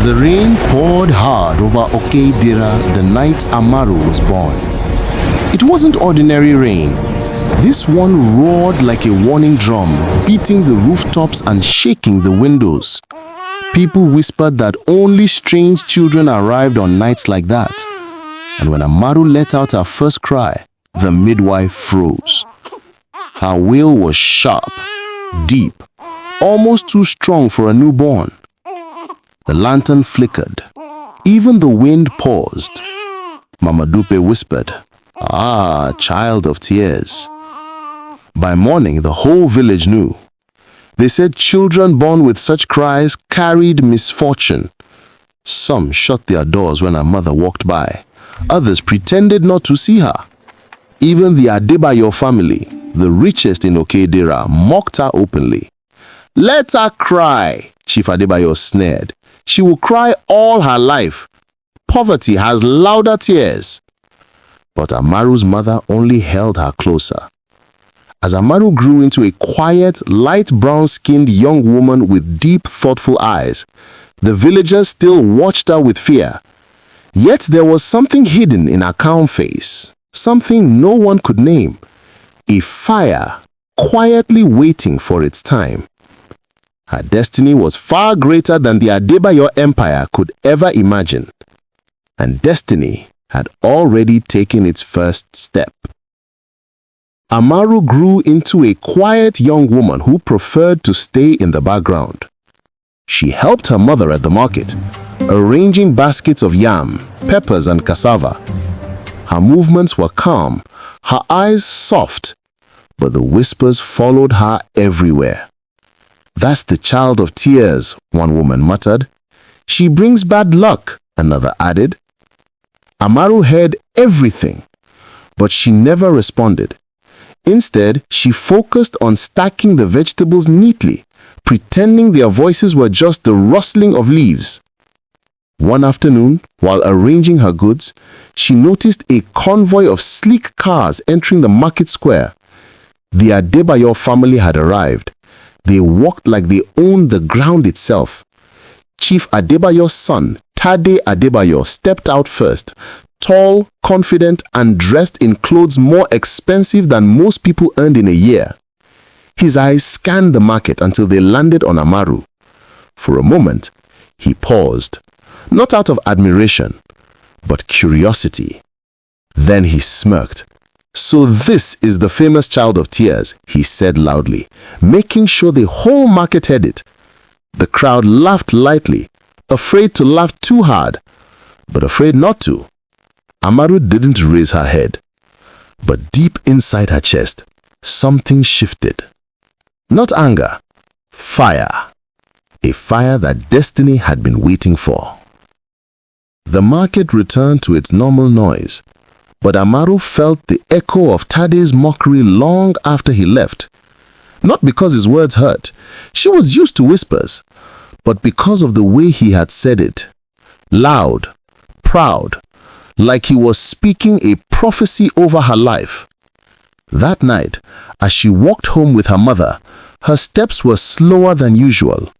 The rain poured hard over Okeidira the night Amaru was born. It wasn't ordinary rain. This one roared like a warning drum, beating the rooftops and shaking the windows. People whispered that only strange children arrived on nights like that. And when Amaru let out her first cry, the midwife froze. Her wail was sharp, deep, almost too strong for a newborn. The lantern flickered. Even the wind paused. Mama Dupe whispered, "Ah, child of tears." By morning, the whole village knew. They said children born with such cries carried misfortune. Some shut their doors when her mother walked by. Others pretended not to see her. Even the Adebayo family, the richest in Okeidira, mocked her openly. "Let her cry," Chief Adebayo sneered. "She will cry all her life. Poverty has louder tears." But Amaru's mother only held her closer. As Amaru grew into a quiet, light brown-skinned young woman with deep, thoughtful eyes, the villagers still watched her with fear. Yet there was something hidden in her calm face, something no one could name. A fire quietly waiting for its time. Her destiny was far greater than the Adebayo Empire could ever imagine. And destiny had already taken its first step. Amaru grew into a quiet young woman who preferred to stay in the background. She helped her mother at the market, arranging baskets of yam, peppers, and cassava. Her movements were calm, her eyes soft, but the whispers followed her everywhere. "That's the child of tears," one woman muttered. "She brings bad luck," another added. Amaru heard everything, but she never responded. Instead, she focused on stacking the vegetables neatly, pretending their voices were just the rustling of leaves. One afternoon, while arranging her goods, she noticed a convoy of sleek cars entering the market square. The Adebayo family had arrived. They walked like they owned the ground itself. Chief Adebayo's son, Tade Adebayo, stepped out first, tall, confident, and dressed in clothes more expensive than most people earned in a year. His eyes scanned the market until they landed on Amaru. For a moment, he paused, not out of admiration, but curiosity. Then he smirked. "So this is the famous child of tears," he said loudly, making sure the whole market heard it. The crowd laughed lightly, afraid to laugh too hard, but afraid not to. Amaru didn't raise her head, but deep inside her chest, something shifted. Not anger, fire. A fire that destiny had been waiting for. The market returned to its normal noise, but Amaru felt the echo of Tade's mockery long after he left. Not because his words hurt, she was used to whispers, but because of the way he had said it. Loud, proud, like he was speaking a prophecy over her life. That night, as she walked home with her mother, her steps were slower than usual.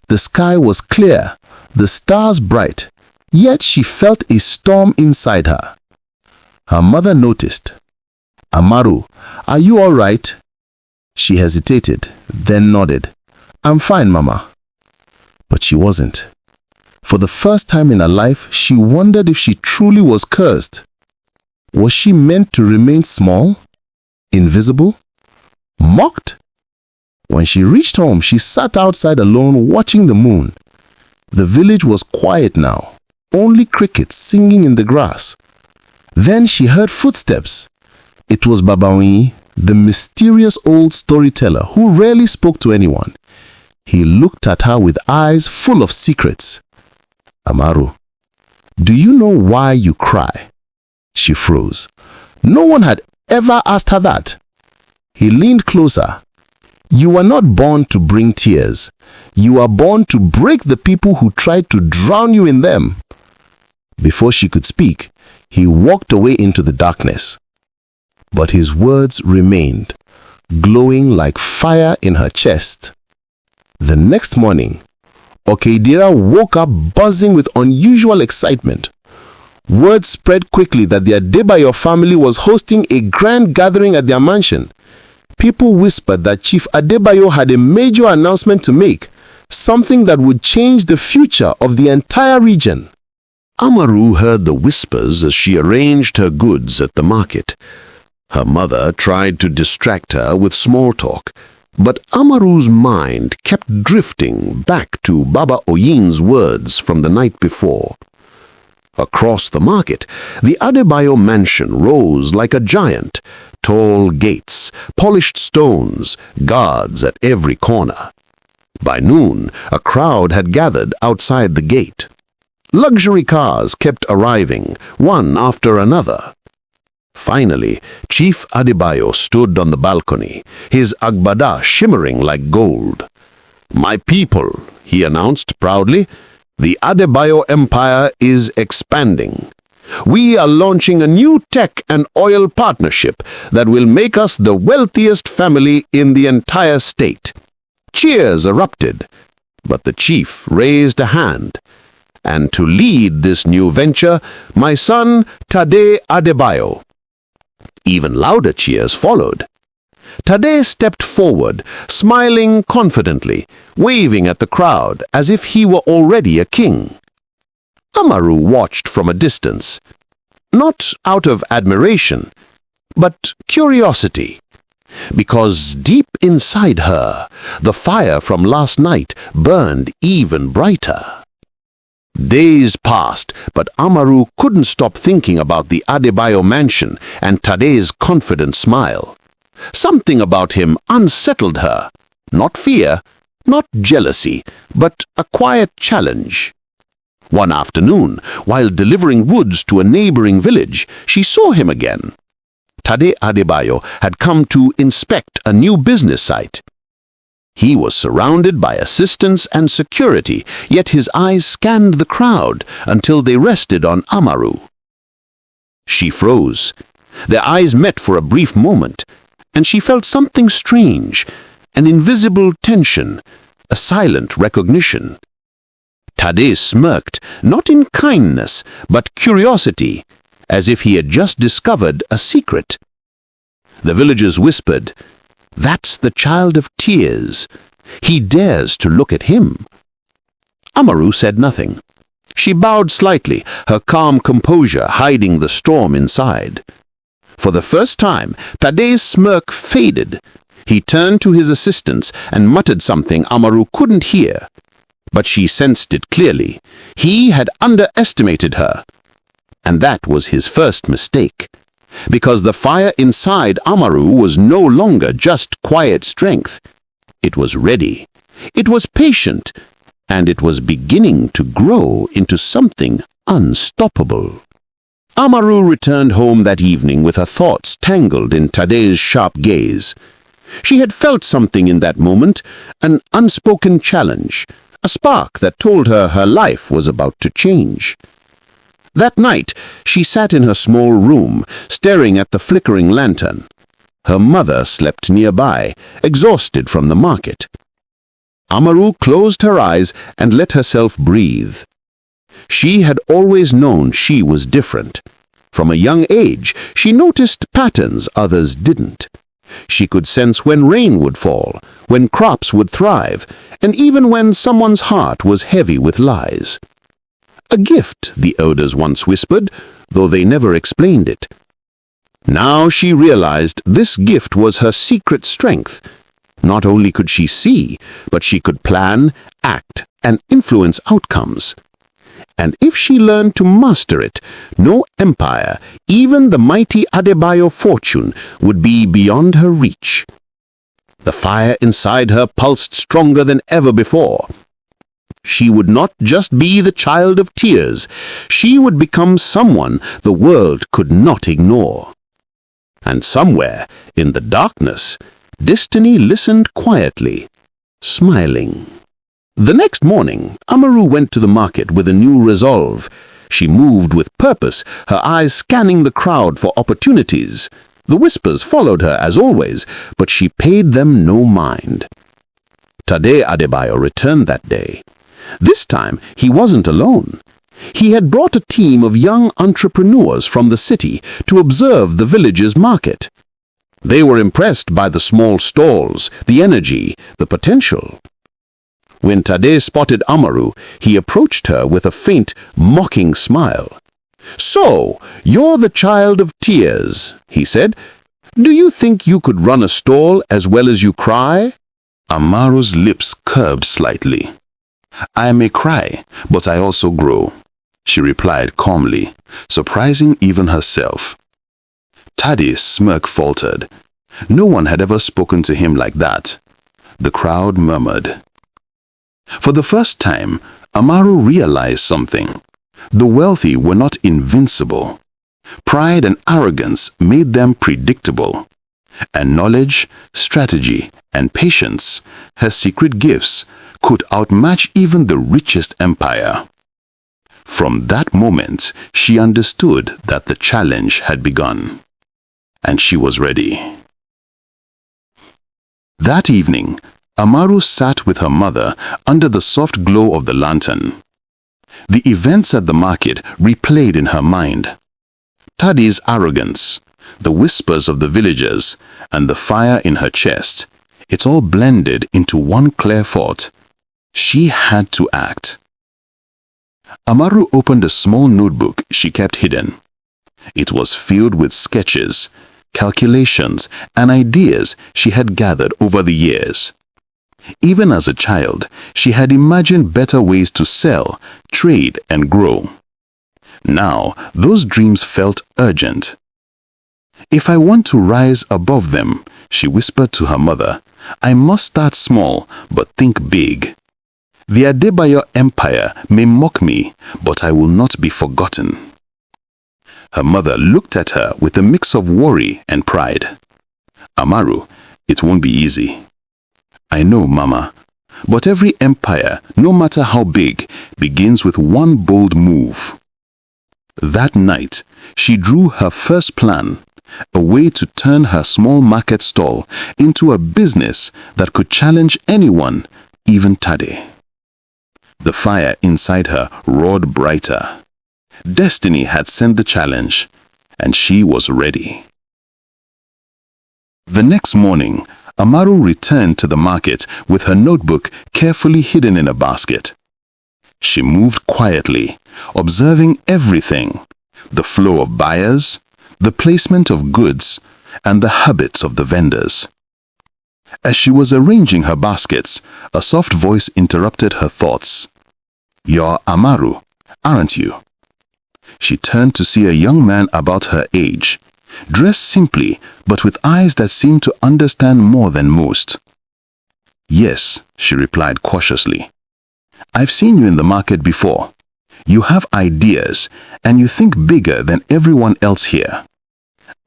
The sky was clear, the stars bright, yet she felt a storm inside her. Her mother noticed. "Amaru, are you all right?" She hesitated, then nodded. "I'm fine, Mama." But she wasn't. For the first time in her life, she wondered if she truly was cursed. Was she meant to remain small, invisible, mocked? When she reached home, she sat outside alone watching the moon. The village was quiet now, only crickets singing in the grass. Then she heard footsteps. It was Babawi, the mysterious old storyteller who rarely spoke to anyone. He looked at her with eyes full of secrets. "Amaru, do you know why you cry?" She froze. No one had ever asked her that. He leaned closer. "You were not born to bring tears. You were born to break the people who tried to drown you in them." Before she could speak, he walked away into the darkness. But his words remained, glowing like fire in her chest. The next morning, Okedira woke up buzzing with unusual excitement. Word spread quickly that the Adebayo family was hosting a grand gathering at their mansion. People whispered that Chief Adebayo had a major announcement to make, something that would change the future of the entire region. Amaru heard the whispers as she arranged her goods at the market. Her mother tried to distract her with small talk, but Amaru's mind kept drifting back to Baba Oyin's words from the night before. Across the market, the Adebayo mansion rose like a giant, tall gates, polished stones, guards at every corner. By noon, a crowd had gathered outside the gate. Luxury cars kept arriving, one after another. Finally, Chief Adebayo stood on the balcony, his agbada shimmering like gold. "My people," he announced proudly, "the Adebayo Empire is expanding. We are launching a new tech and oil partnership that will make us the wealthiest family in the entire state." Cheers erupted, but the chief raised a hand. "And to lead this new venture, my son Tade Adebayo." Even louder cheers followed. Tade stepped forward, smiling confidently, waving at the crowd as if he were already a king. Amaru watched from a distance, not out of admiration, but curiosity, because deep inside her, the fire from last night burned even brighter. Days passed, but Amaru couldn't stop thinking about the Adebayo mansion and Tade's confident smile. Something about him unsettled her. Not fear, not jealousy, but a quiet challenge. One afternoon, while delivering woods to a neighboring village, she saw him again. Tade Adebayo had come to inspect a new business site. He was surrounded by assistants and security, yet his eyes scanned the crowd until they rested on Amaru. She froze. Their eyes met for a brief moment, and she felt something strange, an invisible tension, a silent recognition. Tade smirked, not in kindness, but curiosity, as if he had just discovered a secret. The villagers whispered, "That's the child of tears. He dares to look at him." Amaru said nothing. She bowed slightly, her calm composure hiding the storm inside. For the first time, Tade's smirk faded. He turned to his assistants and muttered something Amaru couldn't hear. But she sensed it clearly. He had underestimated her. And that was his first mistake. Because the fire inside Amaru was no longer just quiet strength. It was ready. It was patient. And it was beginning to grow into something unstoppable. Amaru returned home that evening with her thoughts tangled in Tade's sharp gaze. She had felt something in that moment, an unspoken challenge, a spark that told her her life was about to change. That night, she sat in her small room, staring at the flickering lantern. Her mother slept nearby, exhausted from the market. Amaru closed her eyes and let herself breathe. She had always known she was different. From a young age, she noticed patterns others didn't. She could sense when rain would fall, when crops would thrive, and even when someone's heart was heavy with lies. A gift, the elders once whispered, though they never explained it. Now she realized this gift was her secret strength. Not only could she see, but she could plan, act, and influence outcomes. And if she learned to master it, no empire, even the mighty Adebayo fortune, would be beyond her reach. The fire inside her pulsed stronger than ever before. She would not just be the child of tears. She would become someone the world could not ignore. And somewhere, in the darkness, Destiny listened quietly, smiling. The next morning, Amaru went to the market with a new resolve. She moved with purpose, her eyes scanning the crowd for opportunities. The whispers followed her as always, but she paid them no mind. Tade Adebayo returned that day. This time, he wasn't alone. He had brought a team of young entrepreneurs from the city to observe the village's market. They were impressed by the small stalls, the energy, the potential. When Tade spotted Amaru, he approached her with a faint, mocking smile. "So, you're the child of tears," he said. "Do you think you could run a stall as well as you cry?" Amaru's lips curved slightly. "I may cry, but I also grow," she replied calmly, surprising even herself. Tade's smirk faltered. No one had ever spoken to him like that. The crowd murmured. For the first time, Amaru realized something. The wealthy were not invincible. Pride and arrogance made them predictable. And knowledge, strategy, and patience, her secret gifts, could outmatch even the richest empire. From that moment, she understood that the challenge had begun. And she was ready. That evening, Amaru sat with her mother under the soft glow of the lantern. The events at the market replayed in her mind. Tade's arrogance, the whispers of the villagers, and the fire in her chest, it all blended into one clear thought. She had to act. Amaru opened a small notebook she kept hidden. It was filled with sketches, calculations, and ideas she had gathered over the years. Even as a child, she had imagined better ways to sell, trade, and grow. Now, those dreams felt urgent. "If I want to rise above them," she whispered to her mother, "I must start small, but think big. The Adebayo Empire may mock me, but I will not be forgotten." Her mother looked at her with a mix of worry and pride. "Amaru, it won't be easy." "I know, Mama. But every empire, no matter how big, begins with one bold move." That night, she drew her first plan, a way to turn her small market stall into a business that could challenge anyone, even Tade. The fire inside her roared brighter. Destiny had sent the challenge, and she was ready. The next morning, Amaru returned to the market with her notebook carefully hidden in a basket. She moved quietly, observing everything: the flow of buyers, the placement of goods, and the habits of the vendors. As she was arranging her baskets, a soft voice interrupted her thoughts. "You're Amaru, aren't you?" She turned to see a young man about her age, dressed simply but with eyes that seemed to understand more than most. "Yes," she replied cautiously. "I've seen you in the market before. You have ideas, and you think bigger than everyone else here.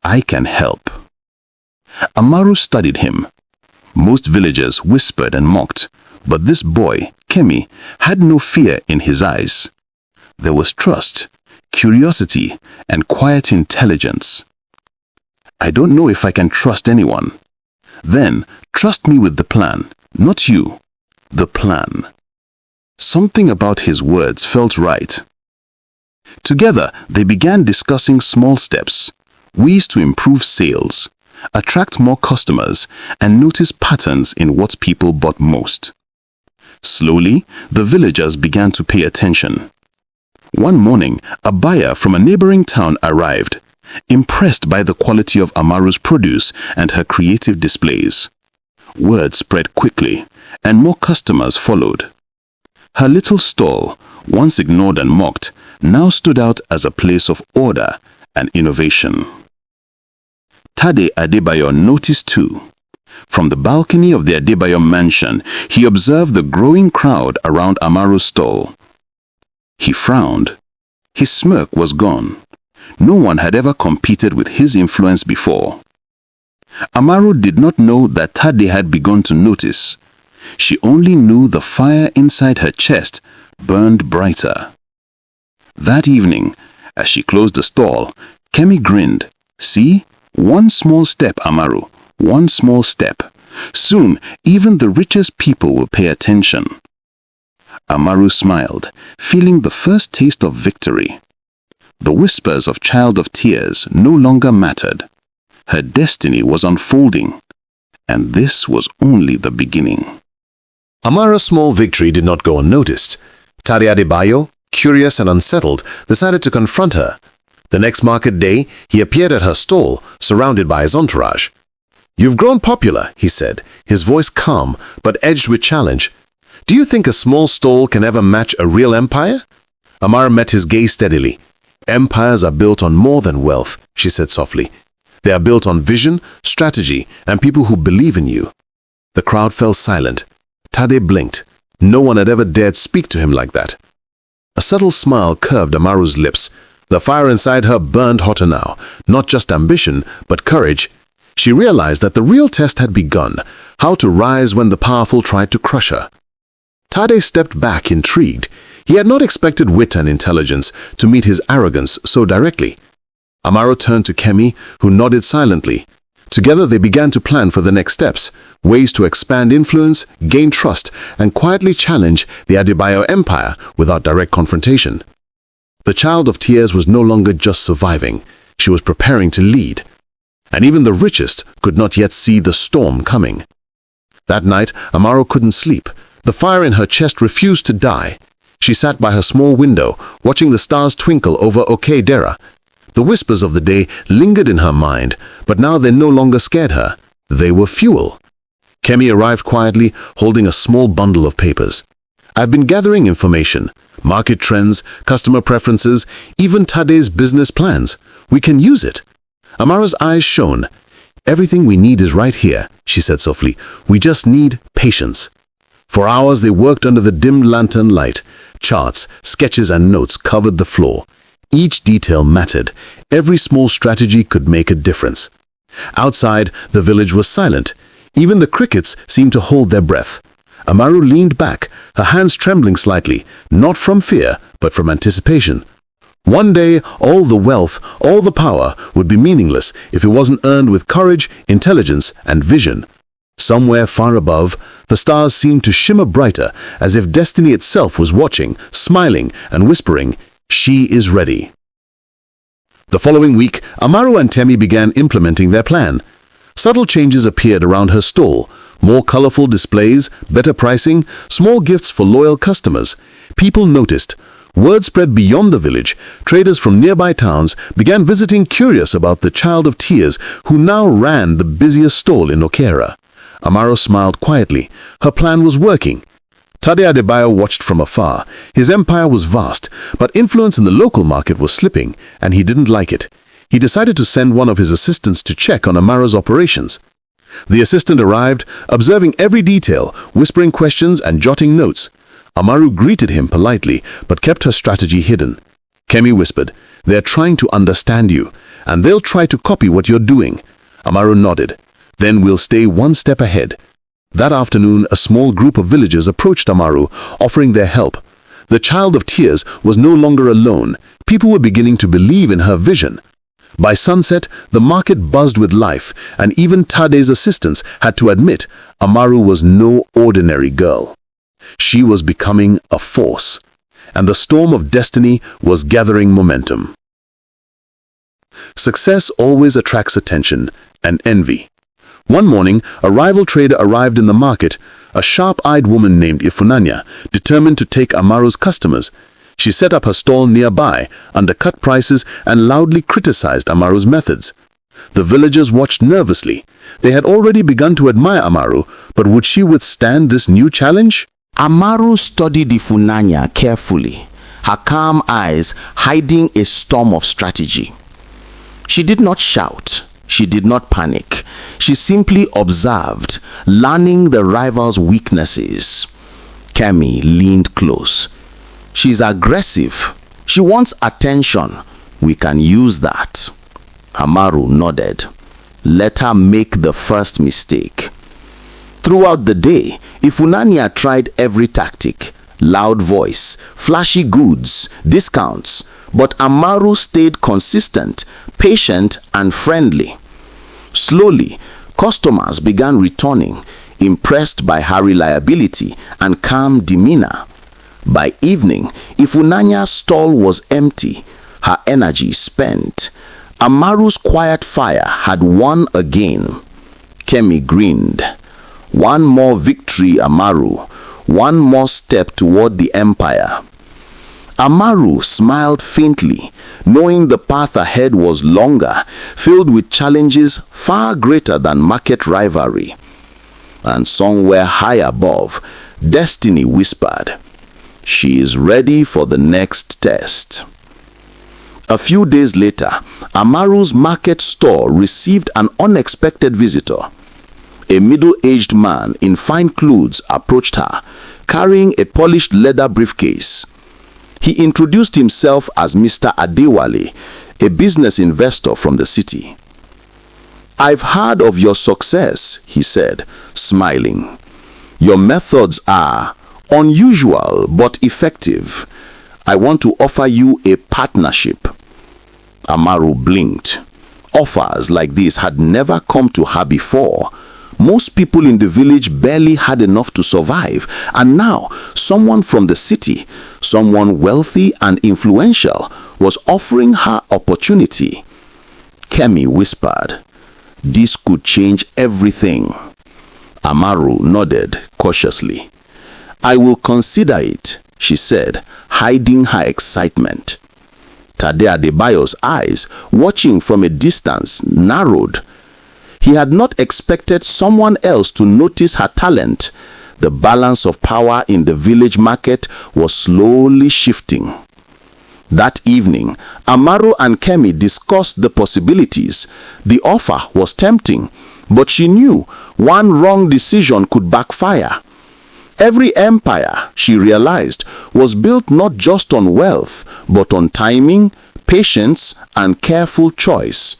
I can help." Amaru studied him. Most villagers whispered and mocked, but this boy, Kemi, had no fear in his eyes. There was trust, curiosity, and quiet intelligence. "I don't know if I can trust anyone." "Then, trust me with the plan, not you. The plan." Something about his words felt right. Together, they began discussing small steps, ways to improve sales, attract more customers, and notice patterns in what people bought most. Slowly, the villagers began to pay attention. One morning, a buyer from a neighboring town arrived, impressed by the quality of Amaru's produce and her creative displays. Word spread quickly, and more customers followed. Her little stall, once ignored and mocked, now stood out as a place of order and innovation. Tade Adebayo noticed too. From the balcony of the Adebayo mansion, he observed the growing crowd around Amaru's stall. He frowned. His smirk was gone. No one had ever competed with his influence before. Amaru did not know that Tade had begun to notice. She only knew the fire inside her chest burned brighter. That evening, as she closed the stall, Kemi grinned. "See? One small step, Amaru. One small step. Soon, even the richest people will pay attention." Amaru smiled, feeling the first taste of victory. The whispers of Child of Tears no longer mattered. Her destiny was unfolding, and this was only the beginning. Amara's small victory did not go unnoticed. Tade Adebayo, curious and unsettled, decided to confront her. The next market day, he appeared at her stall, surrounded by his entourage. "You've grown popular," he said, his voice calm but edged with challenge. "Do you think a small stall can ever match a real empire?" Amara met his gaze steadily. "Empires are built on more than wealth," she said softly. "They are built on vision, strategy, and people who believe in you." The crowd fell silent. Tade blinked. No one had ever dared speak to him like that. A subtle smile curved Amaru's lips. The fire inside her burned hotter now, not just ambition, but courage. She realized that the real test had begun, how to rise when the powerful tried to crush her. Tade stepped back, intrigued. He had not expected wit and intelligence to meet his arrogance so directly. Amaru turned to Kemi, who nodded silently. Together they began to plan for the next steps, ways to expand influence, gain trust, and quietly challenge the Adebayo Empire without direct confrontation. The Child of Tears was no longer just surviving, she was preparing to lead. And even the richest could not yet see the storm coming. That night, Amaru couldn't sleep. The fire in her chest refused to die. She sat by her small window, watching the stars twinkle over Okedera. The whispers of the day lingered in her mind, but now they no longer scared her. They were fuel. Kemi arrived quietly, holding a small bundle of papers. "I've been gathering information, market trends, customer preferences, even Tade's business plans. We can use it." Amara's eyes shone. "Everything we need is right here," she said softly. "We just need patience." For hours they worked under the dim lantern light. Charts, sketches, and notes covered the floor. Each detail mattered. Every small strategy could make a difference. Outside, the village was silent. Even the crickets seemed to hold their breath. Amaru leaned back, her hands trembling slightly, not from fear, but from anticipation. One day, all the wealth, all the power would be meaningless if it wasn't earned with courage, intelligence, and vision. Somewhere far above, the stars seemed to shimmer brighter, as if destiny itself was watching, smiling, and whispering, "She is ready." The following week, Amaru and Temi began implementing their plan. Subtle changes appeared around her stall. More colorful displays, better pricing, small gifts for loyal customers. People noticed. Word spread beyond the village. Traders from nearby towns began visiting, curious about the Child of Tears, who now ran the busiest stall in Okera. Amaru smiled quietly. Her plan was working. Tade Adebayo watched from afar. His empire was vast, but influence in the local market was slipping, and he didn't like it. He decided to send one of his assistants to check on Amaru's operations. The assistant arrived, observing every detail, whispering questions and jotting notes. Amaru greeted him politely, but kept her strategy hidden. Kemi whispered, "They're trying to understand you, and they'll try to copy what you're doing." Amaru nodded. "Then we'll stay one step ahead." That afternoon, a small group of villagers approached Amaru, offering their help. The Child of Tears was no longer alone. People were beginning to believe in her vision. By sunset, the market buzzed with life, and even Tade's assistants had to admit Amaru was no ordinary girl. She was becoming a force, and the storm of destiny was gathering momentum. Success always attracts attention and envy. One morning, a rival trader arrived in the market, a sharp-eyed woman named Ifunanya, determined to take Amaru's customers. She set up her stall nearby, undercut prices, and loudly criticized Amaru's methods. The villagers watched nervously. They had already begun to admire Amaru, but would she withstand this new challenge? Amaru studied Ifunanya carefully, her calm eyes hiding a storm of strategy. She did not shout. She did not panic. She simply observed, learning the rival's weaknesses. Kemi leaned close. "She's aggressive. She wants attention. We can use that." Amaru nodded. "Let her make the first mistake." Throughout the day, Ifunanya tried every tactic. Loud voice, flashy goods, discounts. But Amaru stayed consistent, patient, and friendly. Slowly, customers began returning, impressed by her reliability and calm demeanor. By evening, Ifunanya's stall was empty, her energy spent. Amaru's quiet fire had won again. Kemi grinned. One more victory, Amaru. One more step toward the empire. Amaru smiled faintly, knowing the path ahead was longer, filled with challenges far greater than market rivalry. And somewhere high above, destiny whispered, "She is ready for the next test." A few days later, Amaru's market store received an unexpected visitor. A middle-aged man in fine clothes approached her, carrying a polished leather briefcase. He introduced himself as Mr. Adewale, a business investor from the city. "I've heard of your success," he said, smiling. "Your methods are unusual but effective. I want to offer you a partnership." Amaru blinked. Offers like this had never come to her before. Most people in the village barely had enough to survive, and now someone from the city, someone wealthy and influential, was offering her opportunity. Kemi whispered, "This could change everything." Amaru nodded cautiously. "I will consider it," she said, hiding her excitement. Tade Adebayo's eyes, watching from a distance, narrowed. He had not expected someone else to notice her talent. The balance of power in the village market was slowly shifting. That evening, Amaru and Kemi discussed the possibilities. The offer was tempting, but she knew one wrong decision could backfire. Every empire, she realized, was built not just on wealth, but on timing, patience, and careful choice.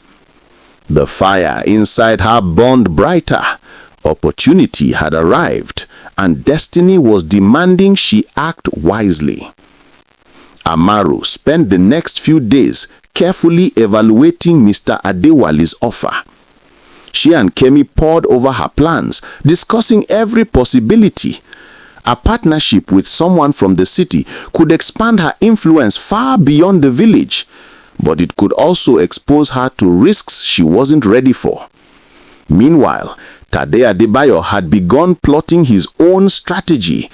The fire inside her burned brighter. Opportunity had arrived, and destiny was demanding she act wisely. Amaru spent the next few days carefully evaluating Mr. Adewale's offer. She and Kemi pored over her plans, discussing every possibility. A partnership with someone from the city could expand her influence far beyond the village, but it could also expose her to risks she wasn't ready for. Meanwhile, Tade Adebayo had begun plotting his own strategy.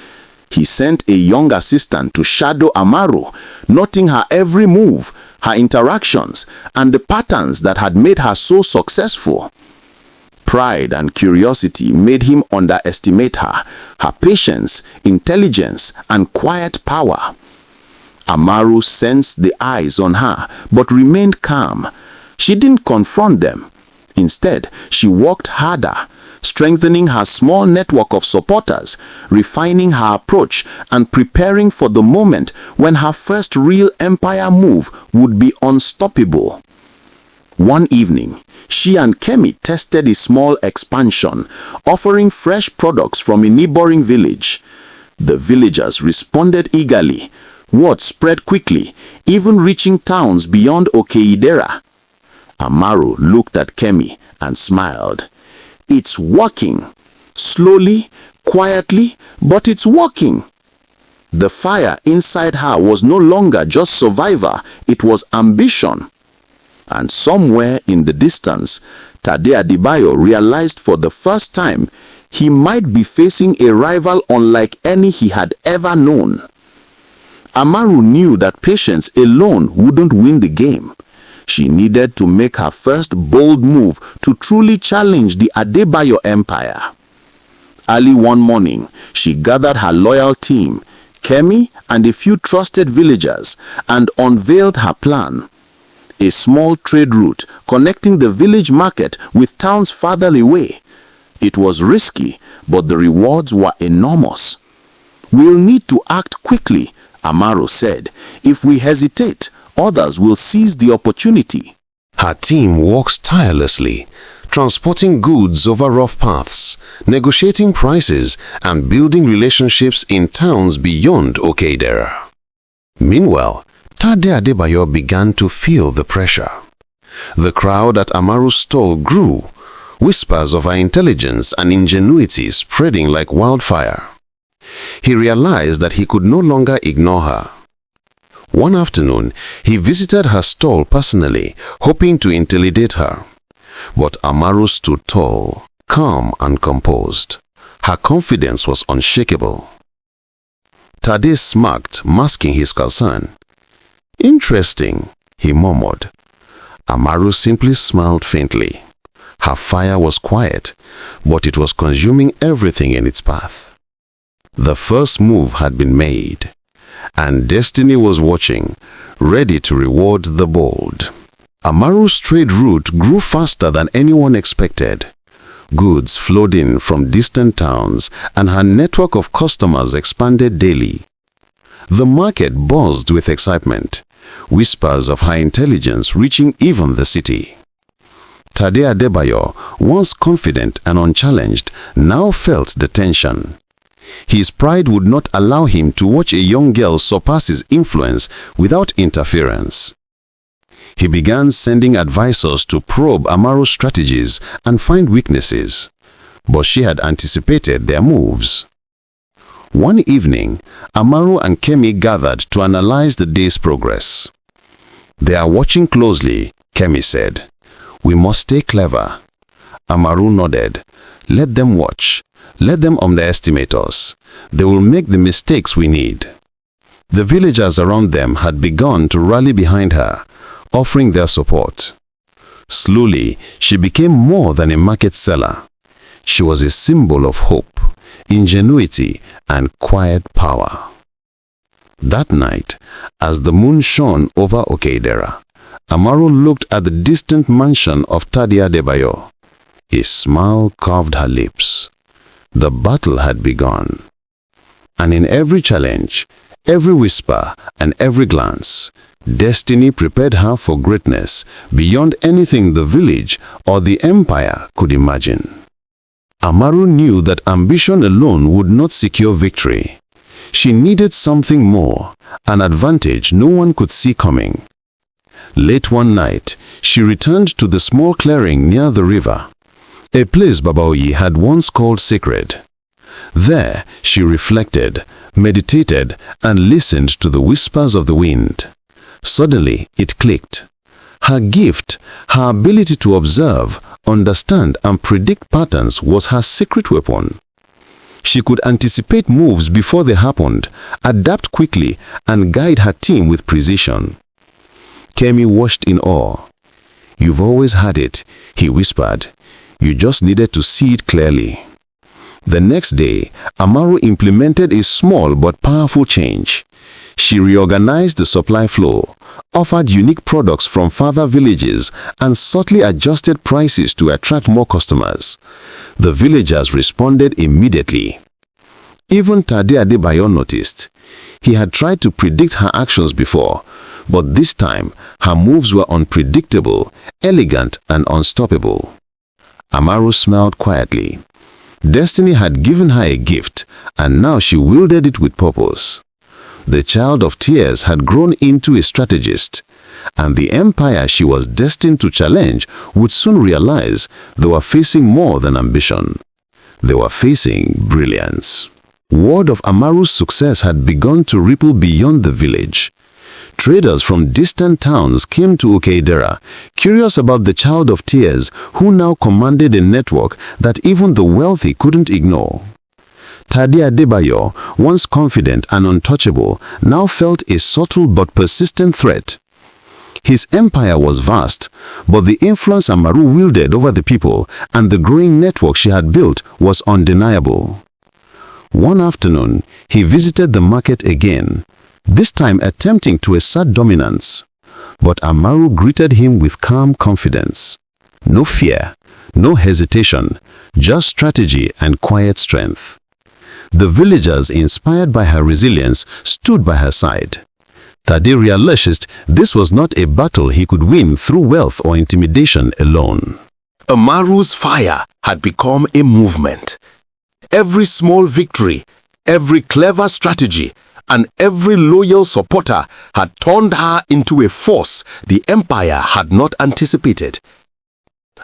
He sent a young assistant to shadow Amaru, noting her every move, her interactions, and the patterns that had made her so successful. Pride and curiosity made him underestimate her patience, intelligence, and quiet power. Amaru sensed the eyes on her, but remained calm. She didn't confront them. Instead, she worked harder, strengthening her small network of supporters, refining her approach, and preparing for the moment when her first real empire move would be unstoppable. One evening, she and Kemi tested a small expansion, offering fresh products from a neighboring village. The villagers responded eagerly. Word spread quickly, even reaching towns beyond Okeidera. Amaru looked at Kemi and smiled. "It's working. Slowly, quietly, but it's working." The fire inside her was no longer just survivor, it was ambition. And somewhere in the distance, Tade Adebayo realized for the first time he might be facing a rival unlike any he had ever known. Amaru knew that patience alone wouldn't win the game. She needed to make her first bold move to truly challenge the Adebayo empire. Early one morning, she gathered her loyal team, Kemi and a few trusted villagers, and unveiled her plan. A small trade route connecting the village market with towns farther away. It was risky, but the rewards were enormous. "We'll need to act quickly," Amaru said. "If we hesitate, others will seize the opportunity." Her team works tirelessly, transporting goods over rough paths, negotiating prices, and building relationships in towns beyond Okeidera. Meanwhile, Tade Adebayo began to feel the pressure. The crowd at Amaru's stall grew, whispers of her intelligence and ingenuity spreading like wildfire. He realized that he could no longer ignore her. One afternoon, he visited her stall personally, hoping to intimidate her. But Amaru stood tall, calm and composed. Her confidence was unshakable. Tade smirked, masking his concern. "Interesting," he murmured. Amaru simply smiled faintly. Her fire was quiet, but it was consuming everything in its path. The first move had been made, and destiny was watching, ready to reward the bold. Amaru's trade route grew faster than anyone expected. Goods flowed in from distant towns, and her network of customers expanded daily. The market buzzed with excitement, whispers of her intelligence reaching even the city. Tade Adebayo, once confident and unchallenged, now felt the tension. His pride would not allow him to watch a young girl surpass his influence without interference. He began sending advisors to probe Amaru's strategies and find weaknesses, but she had anticipated their moves. One evening, Amaru and Kemi gathered to analyze the day's progress. "They are watching closely," Kemi said. "We must stay clever." Amaru nodded. "Let them watch. Let them underestimate us. They will make the mistakes we need." The villagers around them had begun to rally behind her, offering their support. Slowly, she became more than a market seller. She was a symbol of hope, ingenuity, and quiet power. That night, as the moon shone over Okeidera, Amaru looked at the distant mansion of Tade Adebayo. A smile curved her lips. The battle had begun. And in every challenge, every whisper, and every glance, destiny prepared her for greatness beyond anything the village or the empire could imagine. Amaru knew that ambition alone would not secure victory. She needed something more, an advantage no one could see coming. Late one night, she returned to the small clearing near the river, a place Babaoyi had once called sacred. There, she reflected, meditated, and listened to the whispers of the wind. Suddenly, it clicked. Her gift, her ability to observe, understand, and predict patterns was her secret weapon. She could anticipate moves before they happened, adapt quickly, and guide her team with precision. Kemi watched in awe. "You've always had it," he whispered. "You just needed to see it clearly." The next day, Amaru implemented a small but powerful change. She reorganized the supply flow, offered unique products from farther villages, and subtly adjusted prices to attract more customers. The villagers responded immediately. Even Tade Adebayo noticed. He had tried to predict her actions before, but this time her moves were unpredictable, elegant, and unstoppable. Amaru smiled quietly. Destiny had given her a gift, and now she wielded it with purpose. The child of tears had grown into a strategist, and the empire she was destined to challenge would soon realize they were facing more than ambition. They were facing brilliance. Word of Amaru's success had begun to ripple beyond the village. Traders from distant towns came to Okeidera, curious about the child of tears who now commanded a network that even the wealthy couldn't ignore. Tade Adebayo, once confident and untouchable, now felt a subtle but persistent threat. His empire was vast, but the influence Amaru wielded over the people and the growing network she had built was undeniable. One afternoon, he visited the market again, this time attempting to assert dominance. But Amaru greeted him with calm confidence. No fear, no hesitation, just strategy and quiet strength. The villagers, inspired by her resilience, stood by her side. Tade realized this was not a battle he could win through wealth or intimidation alone. Amaru's fire had become a movement. Every small victory, every clever strategy, and every loyal supporter had turned her into a force the empire had not anticipated.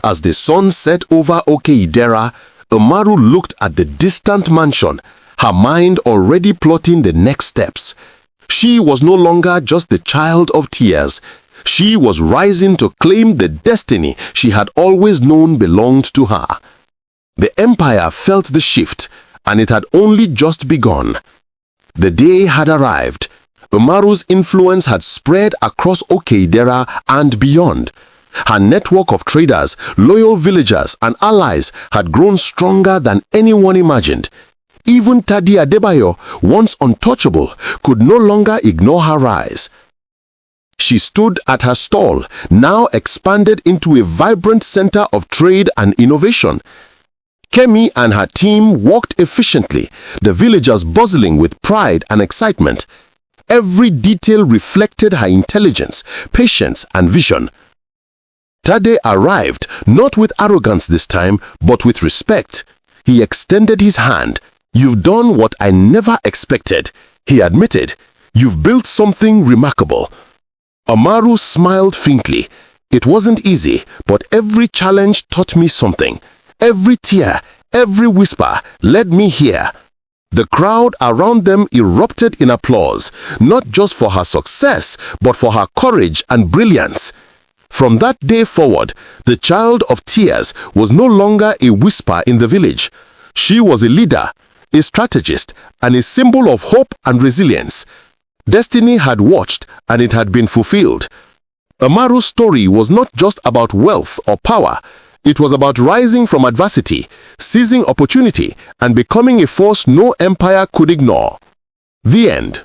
As the sun set over Okeidera, Amaru looked at the distant mansion, her mind already plotting the next steps. She was no longer just the child of tears. She was rising to claim the destiny she had always known belonged to her. The empire felt the shift, and it had only just begun. The day had arrived. Umaru's influence had spread across Okeidera and beyond. Her network of traders, loyal villagers, and allies had grown stronger than anyone imagined. Even Tadi Adebayo, once untouchable, could no longer ignore her rise. She stood at her stall, now expanded into a vibrant center of trade and innovation. Kemi and her team worked efficiently, the villagers bustling with pride and excitement. Every detail reflected her intelligence, patience, and vision. Tade arrived, not with arrogance this time, but with respect. He extended his hand. "You've done what I never expected," he admitted. "You've built something remarkable." Umaru smiled faintly. "It wasn't easy, but every challenge taught me something. Every tear, every whisper led me here." The crowd around them erupted in applause, not just for her success, but for her courage and brilliance. From that day forward, the child of tears was no longer a whisper in the village. She was a leader, a strategist, and a symbol of hope and resilience. Destiny had watched, and it had been fulfilled. Umaru's story was not just about wealth or power. It was about rising from adversity, seizing opportunity, and becoming a force no empire could ignore. The end.